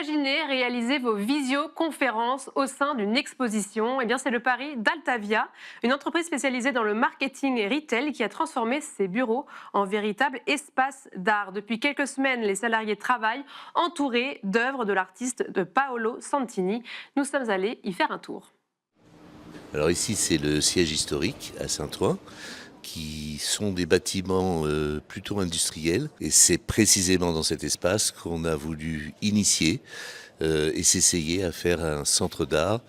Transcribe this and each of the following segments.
Imaginez réaliser vos visioconférences au sein d'une exposition. Eh bien, c'est le pari d'Altavia, une entreprise spécialisée dans le marketing et retail qui a transformé ses bureaux en véritables espaces d'art. Depuis quelques semaines, les salariés travaillent entourés d'œuvres de l'artiste de Paolo Santini. Nous sommes allés y faire un tour. Alors ici, c'est le siège historique à Saint-Ouen, qui sont des bâtiments plutôt industriels. Et c'est précisément dans cet espace qu'on a voulu initier et s'essayer à faire un centre d'art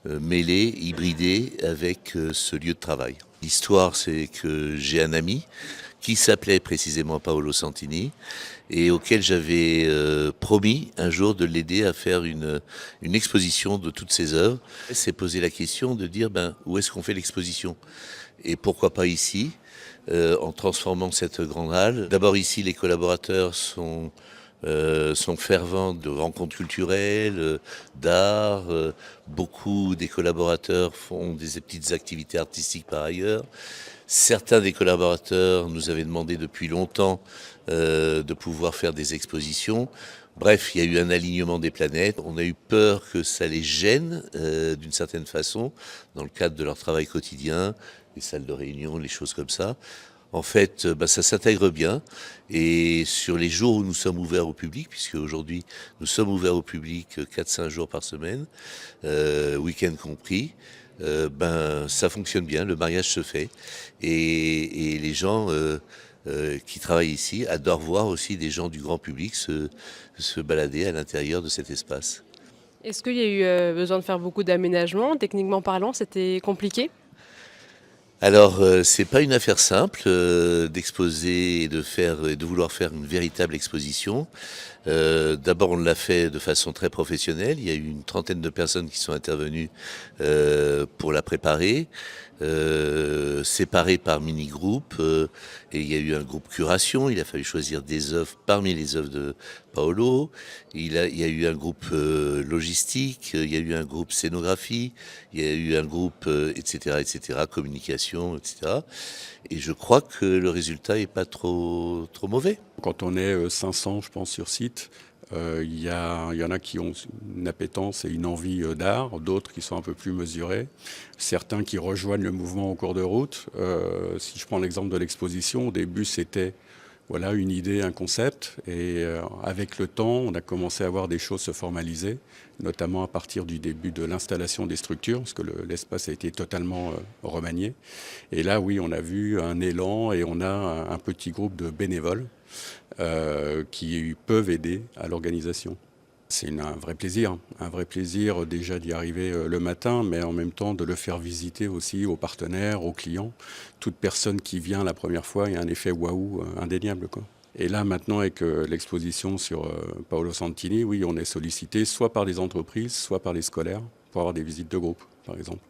mêlé, hybridé avec ce lieu de travail. L'histoire, c'est que j'ai un ami qui s'appelait précisément Paolo Santini et auquel j'avais promis un jour de l'aider à faire une exposition de toutes ses œuvres. Il s'est posé la question de dire où est-ce qu'on fait l'exposition et pourquoi pas ici, en transformant cette grande halle. D'abord ici, les collaborateurs sont fervents de rencontres culturelles, d'art. Beaucoup des collaborateurs font des petites activités artistiques par ailleurs. Certains des collaborateurs nous avaient demandé depuis longtemps de pouvoir faire des expositions. Bref, il y a eu un alignement des planètes. On a eu peur que ça les gêne d'une certaine façon dans le cadre de leur travail quotidien, les salles de réunion, les choses comme ça. En fait, ça s'intègre bien et sur les jours où nous sommes ouverts au public, puisque aujourd'hui nous sommes ouverts au public 4-5 jours par semaine, week-end compris, ça fonctionne bien, le mariage se fait et les gens qui travaillent ici adorent voir aussi des gens du grand public se balader à l'intérieur de cet espace. Est-ce qu'il y a eu besoin de faire beaucoup d'aménagements? Techniquement parlant, c'était compliqué? Alors, c'est pas une affaire simple d'exposer et de vouloir faire une véritable exposition. D'abord, on l'a fait de façon très professionnelle. Il y a eu une trentaine de personnes qui sont intervenues pour la préparer, séparées par mini-groupes. Et il y a eu un groupe curation. Il a fallu choisir des œuvres parmi les œuvres de Paolo. Il y a eu un groupe logistique. Il y a eu un groupe scénographie. Il y a eu un groupe, etc., communication, etc. Et je crois que le résultat est pas trop mauvais. Quand on est 500, je pense, sur site, il y en a qui ont une appétence et une envie d'art, d'autres qui sont un peu plus mesurés, certains qui rejoignent le mouvement au cours de route. Si je prends l'exemple de l'exposition, au début c'était voilà, une idée, un concept, et avec le temps, on a commencé à voir des choses se formaliser, notamment à partir du début de l'installation des structures, parce que l'espace a été totalement remanié. Et là, oui, on a vu un élan et on a un petit groupe de bénévoles qui peuvent aider à l'organisation. C'est un vrai plaisir déjà d'y arriver le matin, mais en même temps de le faire visiter aussi aux partenaires, aux clients. Toute personne qui vient la première fois, il y a un effet waouh indéniable, quoi. Et là maintenant avec l'exposition sur Paolo Santini, oui, on est sollicité soit par des entreprises, soit par les scolaires pour avoir des visites de groupe, par exemple.